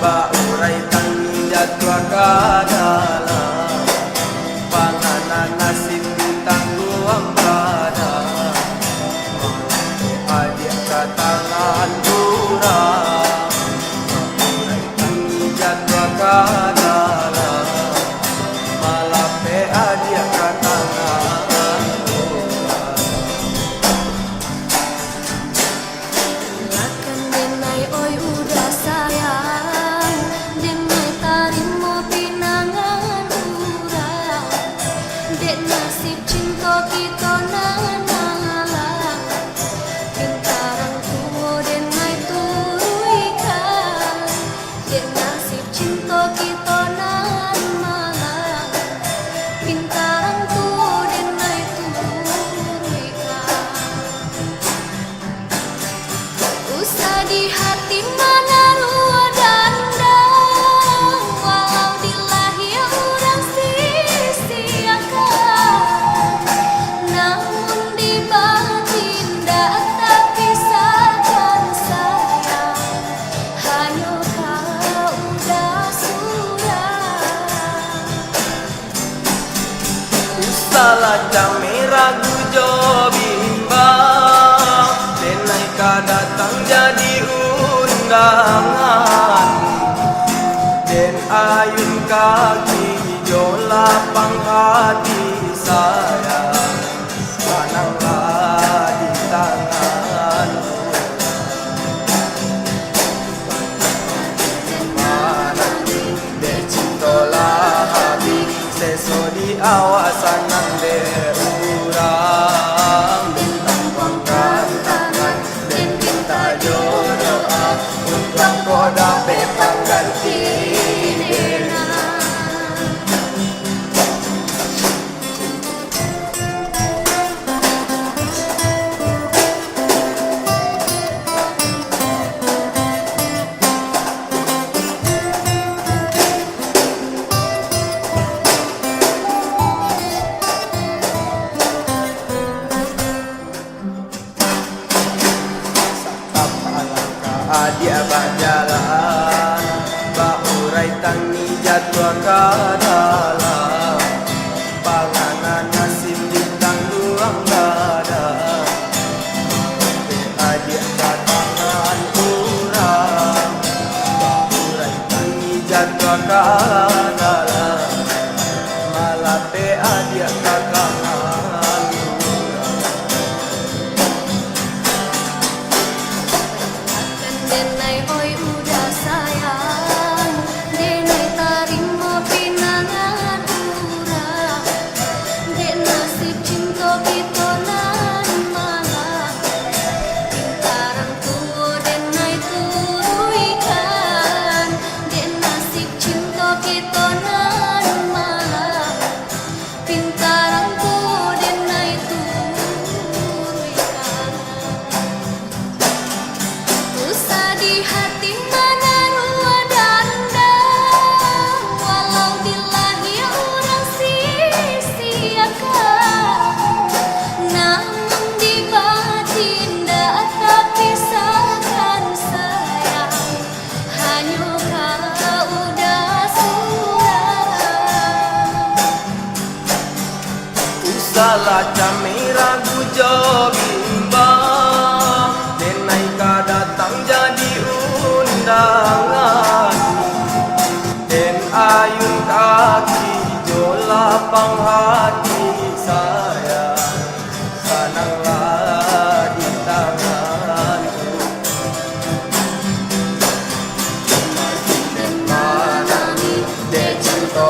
baurai tangi jadwa kadala panganan nasib ditangguang pada adik katangan kurang baurai tangi jadwa kadala malape adik katangan kurang. Lakan denai oi udah sayang, denai tarimo pinangan urang, dek nasib cinta kita nanala, pintarang tuo denai turuikan, dek nasib cinta kita nanala, pintarang tuo denai turuikan. Usah di hati mana rua dandang, walau di lahir orang sia-siakan, namun di batin tak pisahkan sayang, hanya kau udah surah. Salah jami ragu jo bimbang denai ka datang jadi undangan den ayun kaki jo lapang hati sayang pananglah di tangan mana de cintolah habis seso di awasan nang de urang bintang pangkat tangan den minta jodoh untuk koda pepang ganti dena. Adia berjalan baurai tangi jadwa kadala panganan nasib ditangguang dada adia katangan kurang baurai tangi jadwa kadala malape adia katangan kurang. Denai oi udah sayang, denai tarimo pinangan urang, dek nasib cinta kita nan malah, pintarang tuo denai turuikan, dek nasib cinta kita nan malah, pintarang tuo denai turuikan. Usah di hati mana rua dandang, walau di lahir orang sia-siakan, namun di batin tak pisahkan sayang, hanya kau udah surah. Salah kami ragu jo bimbang denai ka datang jadi undangan den ayun kaki jo lapang hati sayang sananglah di tanganku makin den manami de cinta